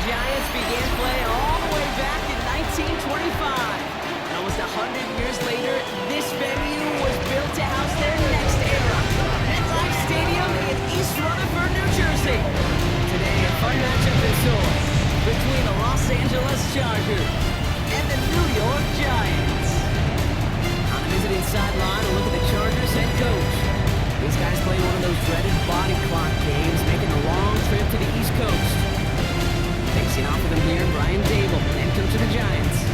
Giants began play all the way back in 1925. And almost 100 years later, this venue was built to house their next era. MetLife Stadium in East Rutherford, New Jersey. Today, a fun matchup in store between the Los Angeles Chargers and the New York Giants. On the visiting sideline, a look at the Chargers head coach. These guys play one of those dreaded body clock games, making a long trip to the East Coast. Facing off with them here, Brian Dable, head coach of the Giants.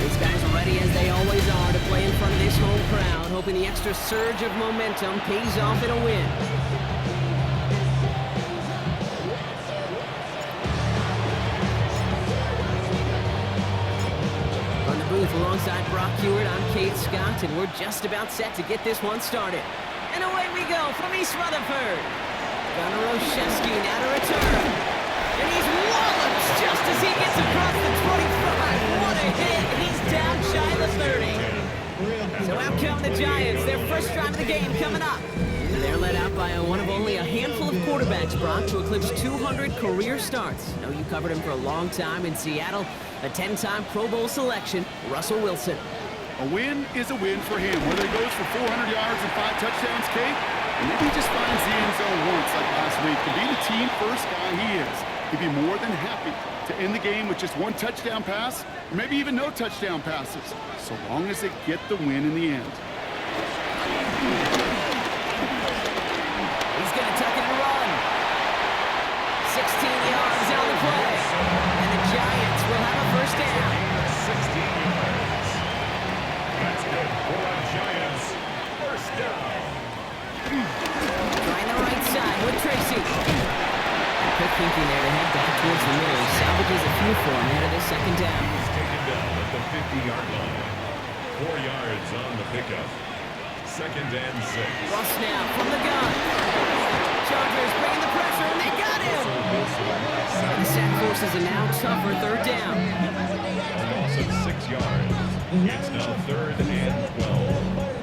These guys are ready as they always are to play in front of this home crowd, hoping the extra surge of momentum pays off in a win. From the booth alongside Brock Hewitt, I'm Kate Scott, and we're just about set to get this one started. And away we go from East Rutherford. Gunnar Olszewski now to return. And he's walloped just as he gets across the 25. What a hit! He's down shy of the 30. So out come the Giants. Their first drive of the game coming up. They're led out by one of only a handful of quarterbacks, Brock, to eclipse 200 career starts. I know you covered him for a long time in Seattle. A 10-time Pro Bowl selection, Russell Wilson. A win is a win for him, whether he goes for 400 yards and 5 touchdowns, Kate, or maybe he just finds the end zone once like last week. To be the team-first guy he is, he'd be more than happy to end the game with just 1 touchdown pass, or maybe even no touchdown passes, so long as they get the win in the end. He's going to tuck it and run. 16 yards on the play, and the Giants will have a first down. 16 yards. That's good for the Giants. First down. Trying the right side with Tracy. Quick thinking there to head back towards the middle. Salvages a few for him ahead of this second down. He's taken down at the 50-yard line. 4 yards on the pickup. Second and 6. Ross now from the gun. Chargers bringing the pressure, and they got him. The sack forces a now tougher third down. A loss of 6 yards. It's now 3rd and 12.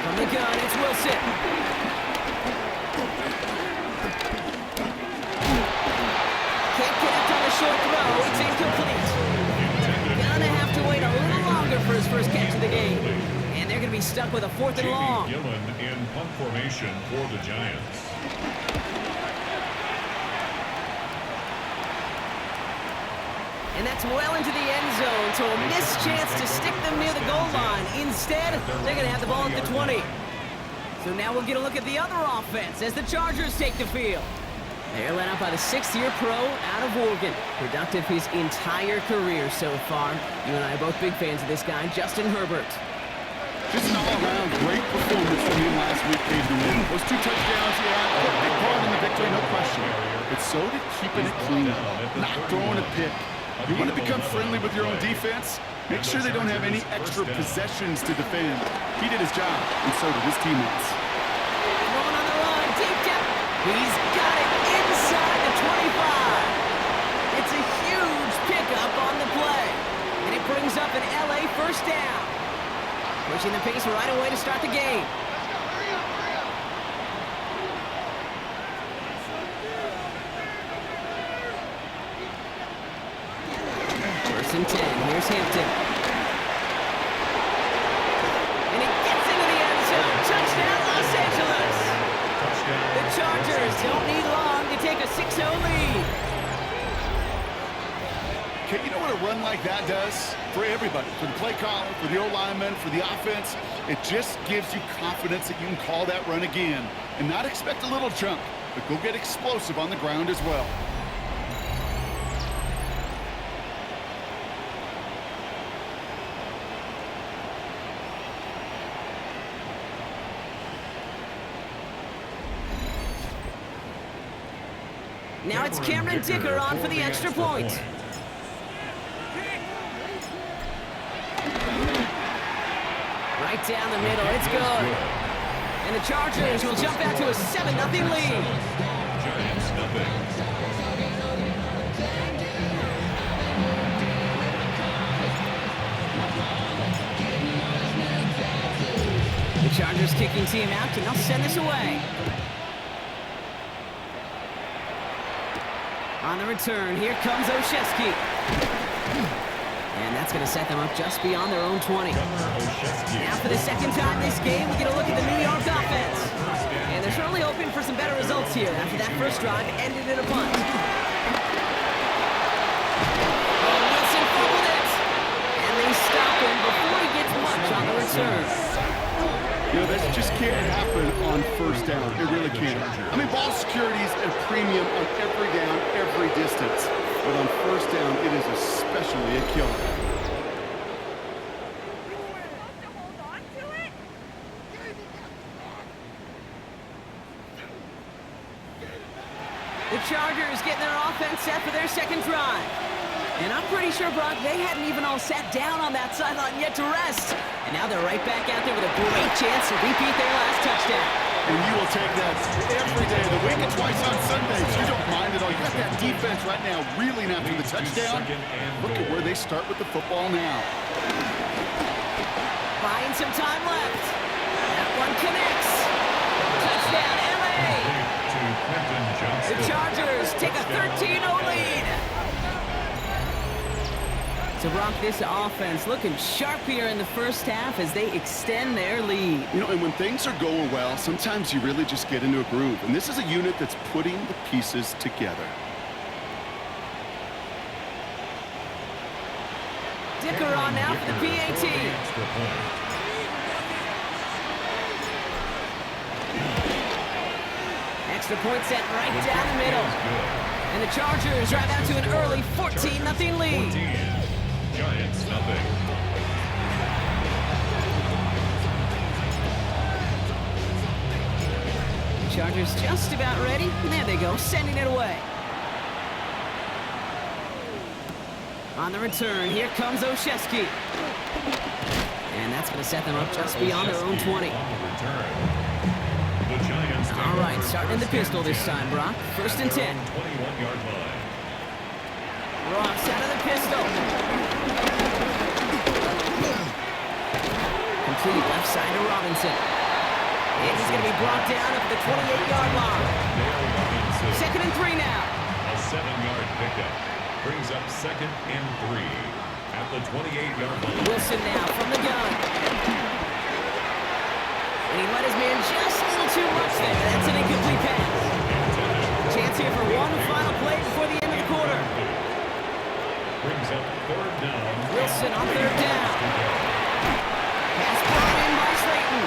From the gun, it's Wilson. Can't connect on the short throw. It's incomplete. Gonna have to wait a little longer for his first catch of the game. And they're going to be stuck with a 4th and long. Jamie Gillen in punt formation for the Giants. And that's well into the end zone, so a missed chance to stick them near the goal line. Instead, they're going to have the ball at the 20. So now we'll get a look at the other offense as the Chargers take the field. They're led out by the 6th-year pro out of Oregon. Productive his entire career so far. You and I are both big fans of this guy, Justin Herbert. Just an all-around great performance from him last week, Kate. Those 2 touchdowns, yeah, a big part in the victory, no question. But so did keeping it clean, not throwing a pick. You want to become friendly with your own defense? Make sure they don't have any extra possessions to defend. He did his job, and so did his teammates. Throwing on the run, deep down. He's got it inside the 25. It's a huge pickup on the play. And it brings up an LA first down. Pushing the pace right away to start the game. First and 10. Here's Hampton. And it gets into the end zone. Touchdown, Los Angeles. The Chargers don't need long to take a 6-0 lead. Okay, you know what a run like that does? For everybody, for the play caller, for the O-lineman, for the offense, it just gives you confidence that you can call that run again and not expect a little chunk, but go get explosive on the ground as well. Now it's Cameron Dicker on for the extra point. Right down the middle, it's good. And the Chargers will jump out to a 7-0 lead. Giants nothing. Chargers kicking team out, and they'll send this away. On the return, here comes Olszewski. And that's going to set them up just beyond their own 20. Now for the second time this game, we get a look at the New York offense. And they're certainly hoping for some better results here after that first drive ended in a punt. Oh, Wilson fumbled it. And they stop him before he gets much on the return. You know, this just can't happen on first down. It really can't. I mean, ball security is a premium on every down, every distance. But on first down, it is especially a killer. The Chargers getting their offense set for their second drive. And I'm pretty sure, Brock, they hadn't even all sat down on that sideline yet to rest. And now they're right back out there with a great chance to repeat their last touchdown. And you will take that every day of the week and twice on Sundays. You don't mind at all. You got that defense right now reeling after the touchdown. Look at where they start with the football now. Buying some time left. That one connects. Touchdown, LA. The Chargers take a 13-0 lead. So, Brock, this offense looking sharp here in the first half as they extend their lead. You know, and when things are going well, sometimes you really just get into a groove. And this is a unit that's putting the pieces together. Dicker on now for the PAT. Extra point set right down the middle. And the Chargers drive out to an early 14-0 lead. Giants, nothing. Chargers just about ready. There they go, sending it away. On the return, here comes Olszewski. And that's going to set them up just beyond their own 20. All right, starting in the pistol this time, Brock. First and 10. 21-yard line. Ross out of the pistol. Complete left side to Robinson. And he's going to be brought down up at the 28-yard line. Second and 3 now. A 7-yard pickup brings up second and 3 at the 28-yard line. Wilson now from the gun. And he let his man just a little too much there. That's an incomplete pass. Chance here for one final play before the end of the quarter. Brings up third down. Wilson on third down. Pass brought in by Slayton.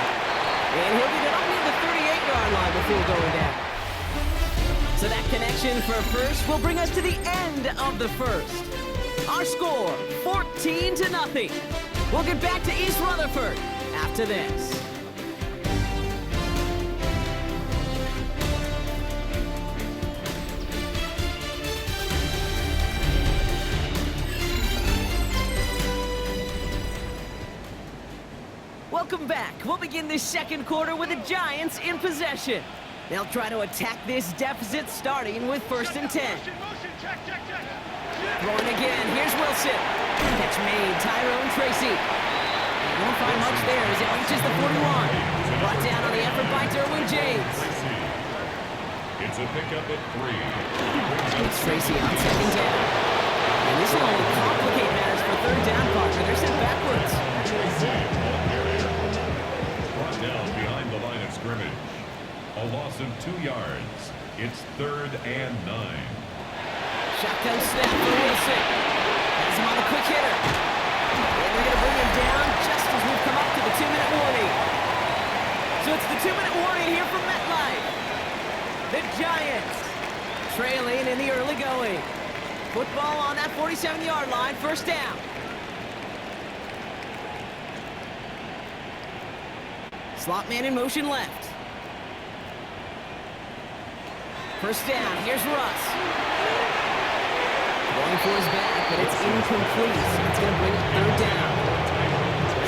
And he'll get it up near the 38-yard line before going down. So that connection for a first will bring us to the end of the first. Our score, 14-0. We'll get back to East Rutherford after this. Welcome back. We'll begin this second quarter with the Giants in possession. They'll try to attack this deficit starting with first and 10. Throwing again. Here's Wilson. Catch made. Tyrone Tracy. Won't find much there as it reaches the 41. Brought down on the effort by Derwin James. It's a pickup at 3. It's Tracy on second down. And this will only complicate matters for third down, partner. They're sent backwards. Brought down behind the line of scrimmage. A loss of 2 yards. It's third and 9. Shotgun snap for Wilson. Has him on a quick hitter. And they're going to bring him down just as we've come up to the 2-minute warning. So it's the 2-minute warning here from MetLife. The Giants trailing in the early going. Football on that 47-yard line, first down. Slot man in motion left. First down, here's Russ. Going for his back, but it's incomplete. So it's going to bring up third down.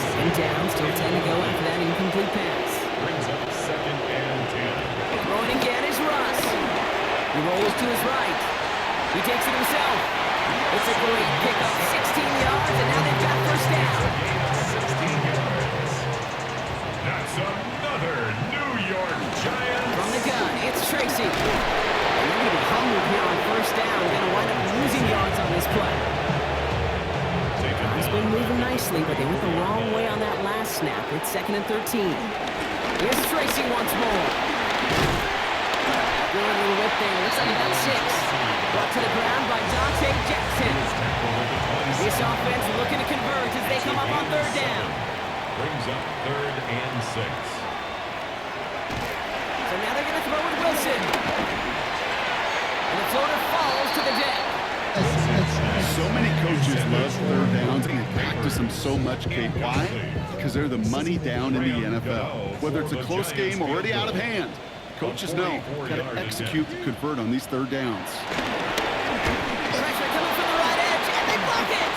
Second down, still 10 to go after that incomplete pass. Brings up second and 10. Throwing again is Russ. He rolls to his right. He takes it himself. It's a great pickup, 16 yards, and now they've got first down. 16 yards. That's enough. another New York Giants. From the gun, it's Tracy. And they're going to be humbled here on first down. Going to wind up losing yards on this play. It's been moving nicely, but they went the wrong way on that last snap. It's 2nd and 13. Here's Tracy once more. Good little whip there. Looks like about 6. Brought to the ground by Dante Jackson. This offense looking to convert as they come up on third down. Brings up 3rd and 6. So now they're going to throw with Wilson. And the floater falls to the deck. So many coaches love third downs and they practice them so much, Kate. Why? Because they're the money down in the NFL. Whether it's a close game or already out of hand, coaches know got to execute and convert on these third downs. Pressure coming from the right edge, and they block it.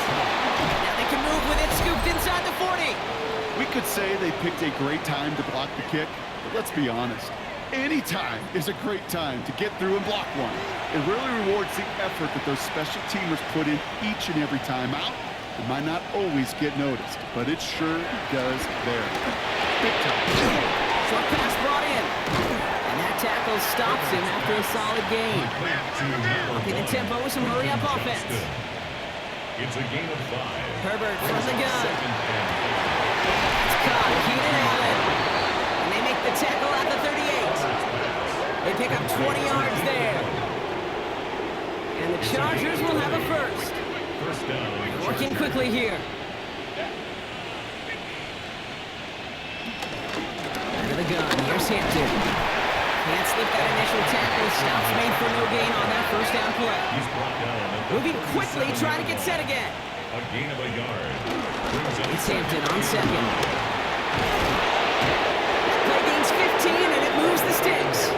Now they can move with it, scooped inside the 40. We could say they picked a great time to block the kick, but let's be honest. Any time is a great time to get through and block one. It really rewards the effort that those special teamers put in each and every time out. It might not always get noticed, but it sure does there. Big time. Short pass brought in. And that tackle stops him after a solid gain. Upping the tempo with some hurry-up offense. It's a gain of 5. Herbert from the gun. 2nd and 4. It's caught. Keenan Allen. And they make the tackle at the 38. They pick up 20 yards there. And the Chargers will have a first. First down. Working quickly here. Out of the gun. Here's Hampton. Can't slip that initial tackle. Stops made for no gain on that first down play. He's brought down at the Moving quickly, trying to get set again. A gain of a yard. Brings up It's Hampton on second. Play gains 15, and it moves the sticks.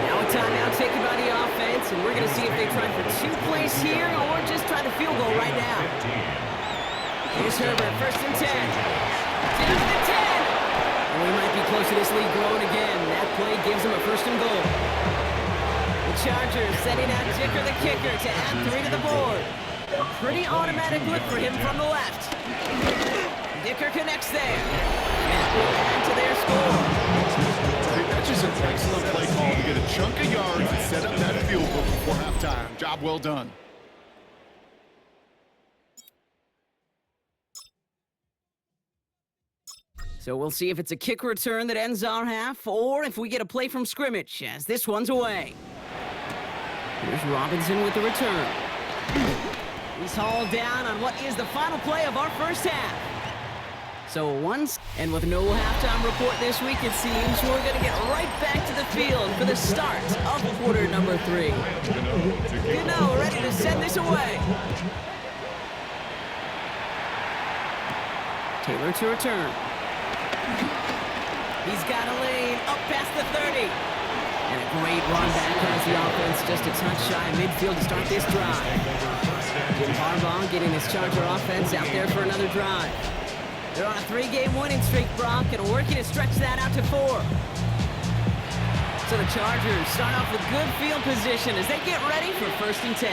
Now a timeout taken by the offense, and we're going to see if they try for 2 plays here or just try to field goal right now. 15. Here's Herbert, 1st and 10. Down to the 10. And we might be close to this lead growing again. That play gives them a 1st and goal. The Chargers sending out Dicker the kicker to add 3 to the board. A pretty automatic look for him from the left. Dicker connects there. And that will add to their score. That's just an excellent play call to get a chunk of yards and set up that field goal before halftime. Job well done. So we'll see if it's a kick return that ends our half, or if we get a play from scrimmage, as this one's away. Here's Robinson with the return. He's hauled down on what is the final play of our first half. So once, and with no halftime report this week, it seems we're going to get right back to the field for the start of quarter number 3. Gano ready to send this away. Taylor to return. He's got a lane up past the 30. And a great run back as the offense just a touch shy of midfield to start this drive. Jim Harbaugh getting his Charger offense out there for another drive. They're on a 3-game winning streak, Brock, and working to stretch that out to 4. So the Chargers start off with good field position as they get ready for 1st and 10.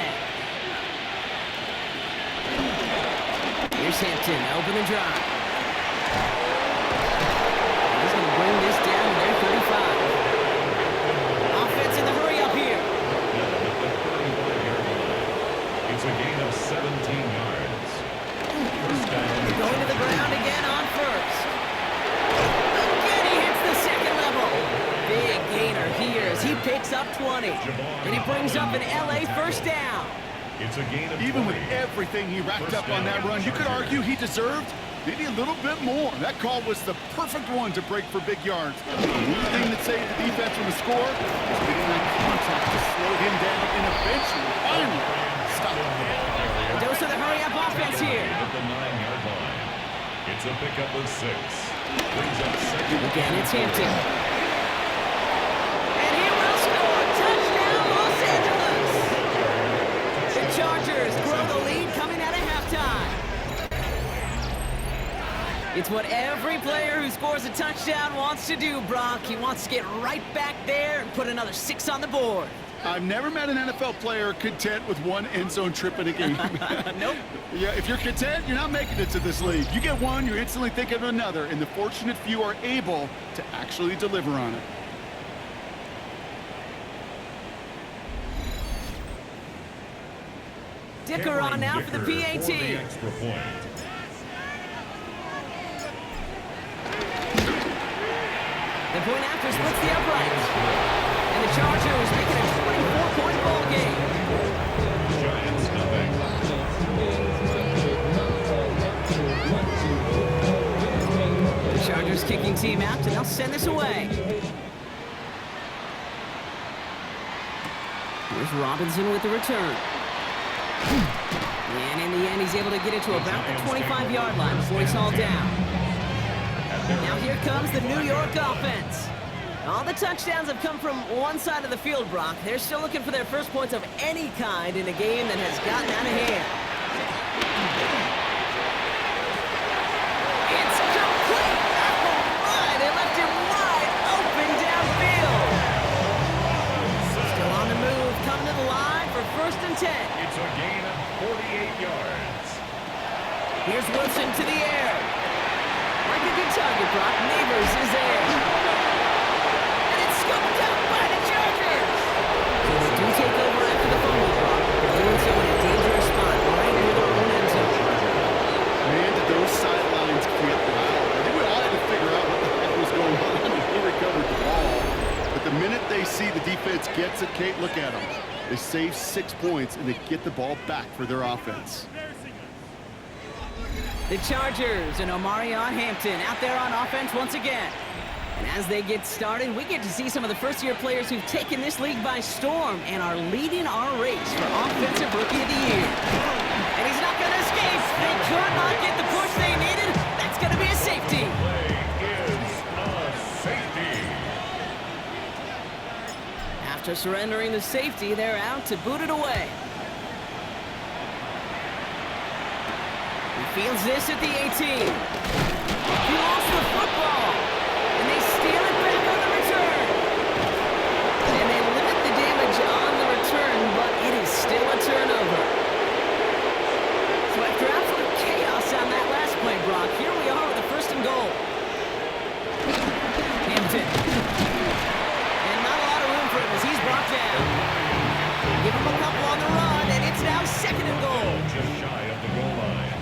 Here's Hampton, open the drive. He's going to bring this down to their 35. Offense in the hurry up here. It's a gain of 17 yards. First down. Going to the ground again on 1st. Again, he hits the 2nd level. Big gainer here as he picks up 20. And he brings up an LA 1st down. It's a gain of Even with 20. everything he racked up on that run, you could argue he deserved maybe a little bit more. That call was the perfect one to break for big yards. The only thing that saved the defense from the score was getting that contact to slow him down and eventually, finally, stop him. A dose of the hurry-up offense here. At the 9-yard line. It's a pickup of 6. Brings up 2nd. Again, it's Hampton. And he will score. Touchdown, Los Angeles. The Chargers grow the lead coming out of halftime. It's what every player who scores a touchdown wants to do, Brock. He wants to get right back there and put another 6 on the board. I've never met an NFL player content with one end zone trip in a game. Nope. Yeah, if you're content, you're not making it to this league. You get one, you're instantly thinking of another, and the fortunate few are able to actually deliver on it. Dicker on now for the PAT. For the extra point. The point after splits the uprights. And the Chargers make it a 24-point ball game. Giants nothing. The Chargers kicking team out, and they'll send this away. Here's Robinson with the return. And in the end, he's able to get it to about the 25-yard line before he's hauled down. Now here comes the New York offense. All the touchdowns have come from one side of the field, Brock. They're still looking for their first points of any kind in a game that has gotten out of hand. It's complete! Oh my, they left him wide open downfield. Still on the move, coming to the line for 1st and 10. It's a gain of 48 yards. Here's Wilson to the air. Like a good target, Brock. Neighbors is there. And it's scooped up by the Chargers. So they do take over after the fumble, Brock. They're doing so in a dangerous spot right near their own end zone. Man, did those sidelines get loud. I think we all had to figure out what the heck was going on when he recovered the ball. But the minute they see the defense gets it, Kate, look at them. They save 6 points, and they get the ball back for their offense. The Chargers and Omarion Hampton out there on offense once again. And as they get started, we get to see some of the first-year players who've taken this league by storm and are leading our race for Offensive Rookie of the Year. And he's not going to escape. They could not get the push they needed. That's going to be a safety. Play is a safety. After surrendering the safety, they're out to boot it away. He fields this at the 18. He lost the football. And they steal it back on the return. And they limit the damage on the return, but it is still a turnover. So after absolute chaos on that last play, Brock, here we are with a 1st and goal. Hampton. And not a lot of room for him as he's brought down. Give him a couple on the run, and it's now 2nd and goal. Just shy of the goal line.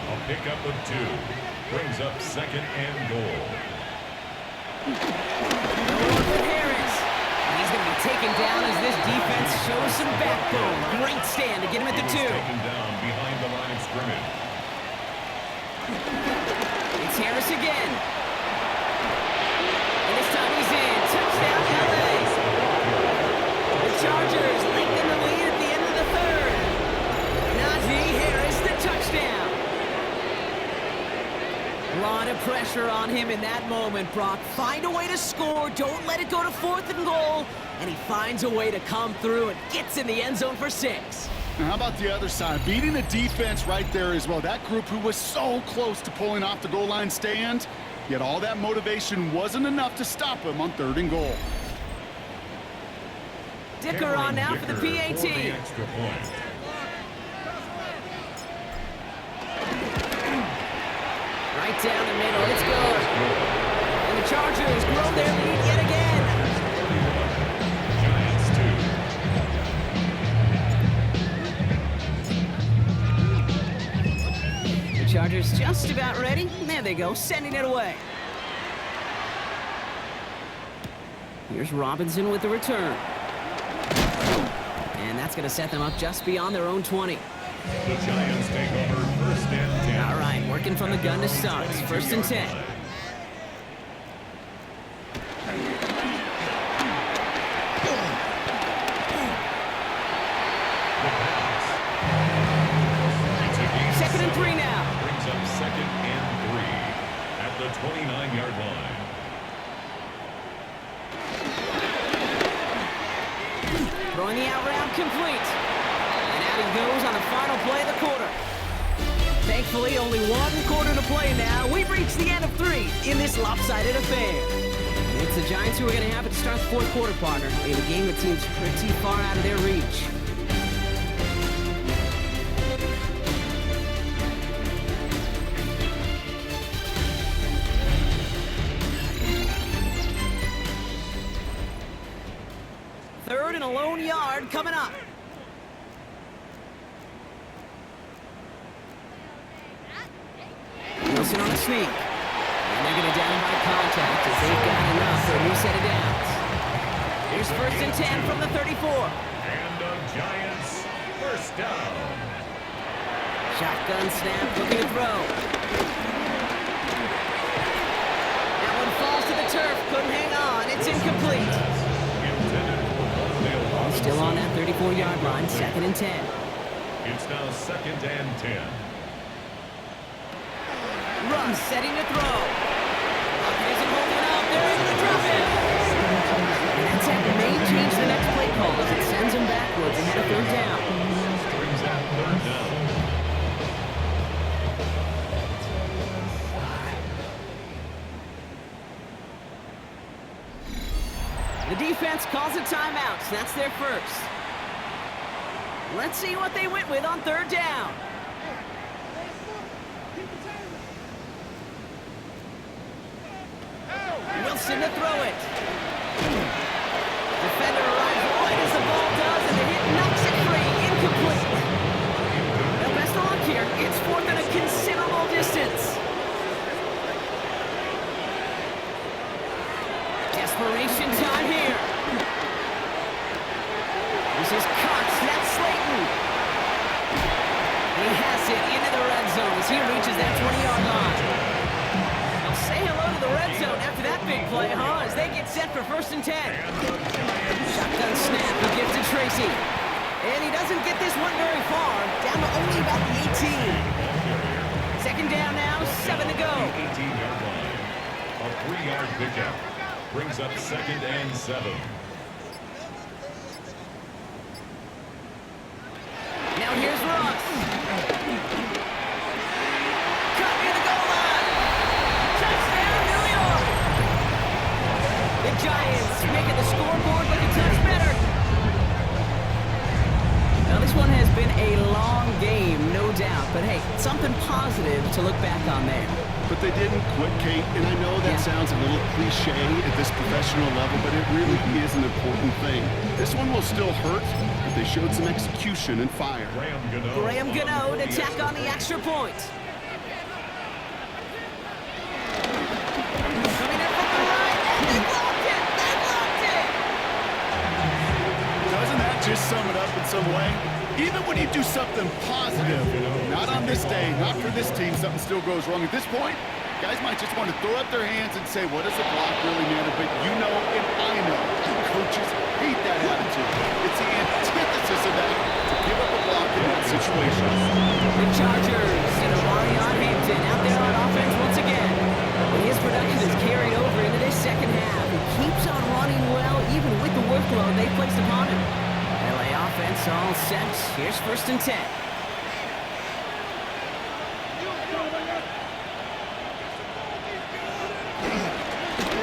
A pickup of 2 brings up 2nd and goal. For Harris. And he's going to be taken down as this defense shows some backbone. Great stand to get him at the 2. Taken down behind the line of scrimmage. It's Harris again. And this time he's in. Touchdown, LA. The Chargers lengthen the lead at the end of the 3rd. Najee Harris, the touchdown. A lot of pressure on him in that moment, Brock. Find a way to score. Don't let it go to 4th and goal. And he finds a way to come through and gets in the end zone for 6. Now, how about the other side? Beating the defense right there as well. That group who was so close to pulling off the goal line stand, yet all that motivation wasn't enough to stop him on 3rd and goal. Dicker on now for the PAT. For the extra point. Right down the middle. It's good. And the Chargers grow their lead yet again. Giants 2. The Chargers just about ready. There they go, sending it away. Here's Robinson with the return. And that's going to set them up just beyond their own 20. The Giants take over 1st and 10. All right, working from the gun to start. 1st and 10. Second and 3 now. Brings up 2nd and 3 at the 29-yard line. Throwing the out route complete. And out he goes on the final play of the quarter. Thankfully, only 1 quarter to play now. We've reached the end of 3 in this lopsided affair. It's the Giants who are going to have it to start the fourth quarter, partner, in a game that seems pretty far out of their reach. Third and a lone yard coming up. Wilson on a sneak. And they're going to down by contact as they've got enough for a new set of downs. Here's first and 10 from the 34. And the Giants first down. Shotgun snap, looking to throw. That one falls to the turf, couldn't hang on. It's incomplete. Still on that 34-yard line, second and 10. It's now second and 10. Run, setting to throw. Lockett isn't holding out. They're able to drop it. And that sack may change the next play call as it sends them backwards ahead of third down. Brings that third down. The defense calls a timeout. So that's their first. Let's see what they went with on third down. Wilson to throw it. Defender arrives right as the ball does, and the hit knocks it free. Incomplete. Now, best of luck here. It's fourth and a considerable distance. Desperation time here. This is Cox. That's Slayton. He has it into the red zone as he reaches that 20-yard line. They'll say hello to the red zone after that big play, huh? As they get set for first and 10. Shotgun snap. He gives to Tracy. And he doesn't get this one very far. Down to only about the 18. Second down now. 7 to go. 18-yard line. A 3-yard pickup. Brings up second and 7. Now here's Ross. Cut near the goal line. Touchdown, New York. The Giants making the scoreboard look a touch better. Now this one has been a long game, no doubt. But hey, something positive to look back on there. But they didn't quit, Kate, and I know that sounds a little cliche at this professional level, but it really is an important thing. This one will still hurt, but they showed some execution and fire. Graham Gano to tack on the extra point. Coming in from the right, and they blocked it! They blocked it! Doesn't that just sum it up in some way? Even when you do something positive, not on this day, not for this team, something still goes wrong. At this point, guys might just want to throw up their hands and say, what does a block really matter? But you know and I know, coaches hate that attitude. It's the antithesis of that, to give up a block in that situation. The Chargers and Omarion Hampton out there on offense once again. And his production is carried over into this second half. He keeps on running well, even with the workload they placed upon him. LA offense all set. Here's first and 10.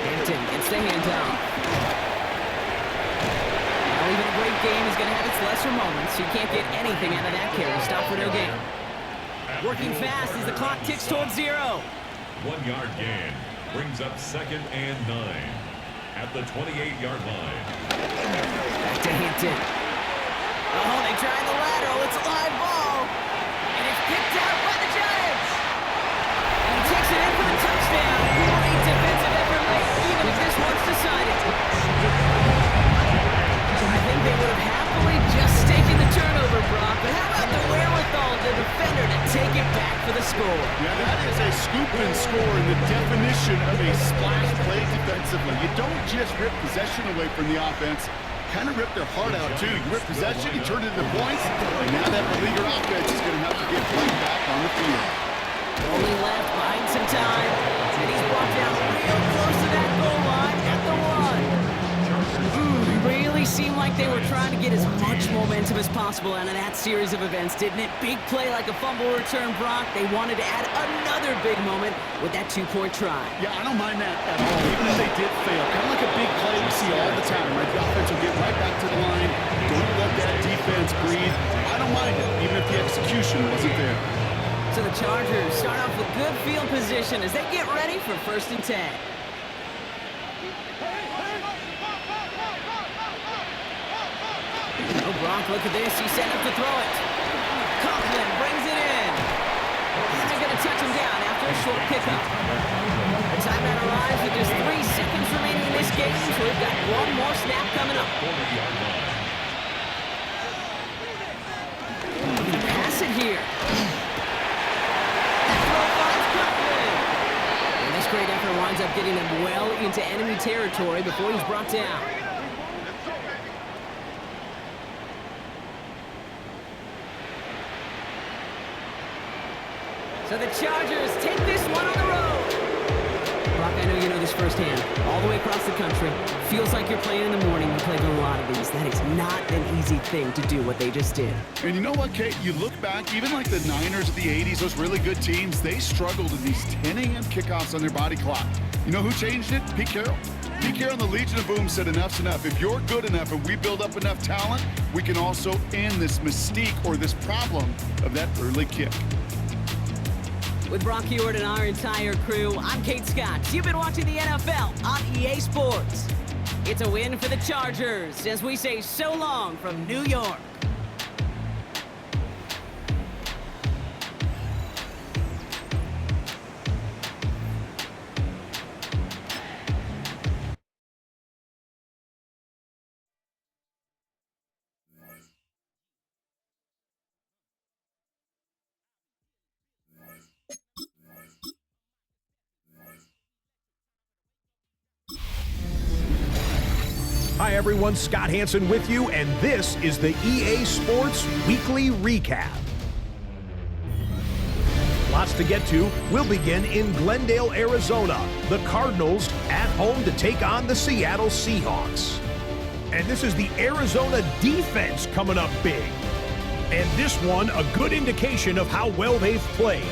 Hampton gets the handoff. Now even a great game is going to have its lesser moments. You can't get anything out of that carry. Stop for no gain. Working fast as the clock ticks towards 0. 1-yard gain. Brings up second and 9. At the 28-yard line. Back to Hampton. Oh, they tried the lateral. It's a live ball. And it's picked out by the Giants. And he takes it in for the touchdown. Great defensive effort late, even if this one's decided. I think they would have happily just taken the turnover, Brock. But how about the wherewithal of the defender to take it back for the score? Yeah, that is a scoop and score in the definition of a splash play defensively. You don't just rip possession away from the offense. Kind of rip their heart out, too. You rip possession, you turn it into points, and now that beleaguered offense is going to have to get played back on the field. Only left, buying some time, and he's brought down real close to that goal line at the 1. Really seemed like like they were trying to get as much momentum as possible out of that series of events, didn't it? Big play like a fumble return, Brock. They wanted to add another big moment with that two-point try. Yeah, I don't mind that at all, even if they did fail. Kind of like a big play we see all the time, right? The offense will get right back to the line. Don't let that defense breathe. I don't mind it, even if the execution wasn't there. So the Chargers start off with good field position as they get ready for 1st and 10. Oh, Brock, look at this. He's set up to throw it. Conklin brings it in. And they're going to touch him down after a short pickup. The timeout arrives with just 3 seconds remaining in this game, so we've got one more snap coming up. Pass it here. That throw finds Conklin. And this great effort winds up getting them well into enemy territory before he's brought down. So the Chargers take this one on the road. Brock, I know you know this firsthand. All the way across the country. Feels like you're playing in the morning. You played a lot of these. That is not an easy thing to do what they just did. And you know what, Kate? You look back, even like the Niners of the 80s, those really good teams, they struggled in these 10 a.m. kickoffs on their body clock. You know who changed it? Pete Carroll. Pete Carroll and the Legion of Boom said enough's enough. If you're good enough and we build up enough talent, we can also end this mystique or this problem of that early kick. With Brock Huard and our entire crew, I'm Kate Scott. You've been watching the NFL on EA Sports. It's a win for the Chargers as we say so long from New York. Hi everyone, Scott Hanson with you, and this is the EA Sports Weekly Recap. Lots to get to. We'll begin in Glendale, Arizona. The Cardinals at home to take on the Seattle Seahawks. And this is the Arizona defense coming up big. And this one, a good indication of how well they've played.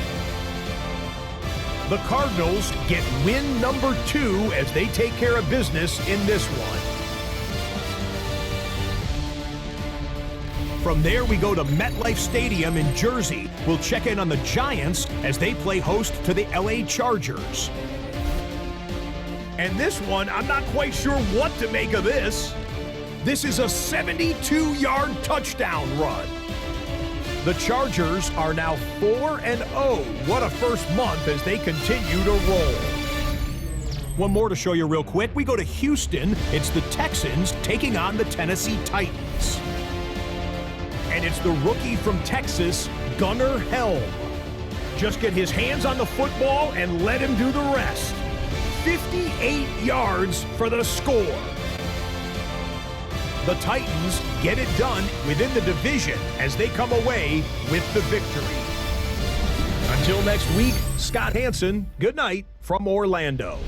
The Cardinals get win number 2 as they take care of business in this one. From there, we go to MetLife Stadium in Jersey. We'll check in on the Giants as they play host to the LA Chargers. And this one, I'm not quite sure what to make of this. This is a 72-yard touchdown run. The Chargers are now 4-0. What a first month as they continue to roll. One more to show you real quick. We go to Houston. It's the Texans taking on the Tennessee Titans. And it's the rookie from Texas, Gunnar Helm. Just get his hands on the football and let him do the rest. 58 yards for the score. The Titans get it done within the division as they come away with the victory. Until next week, Scott Hanson, good night from Orlando.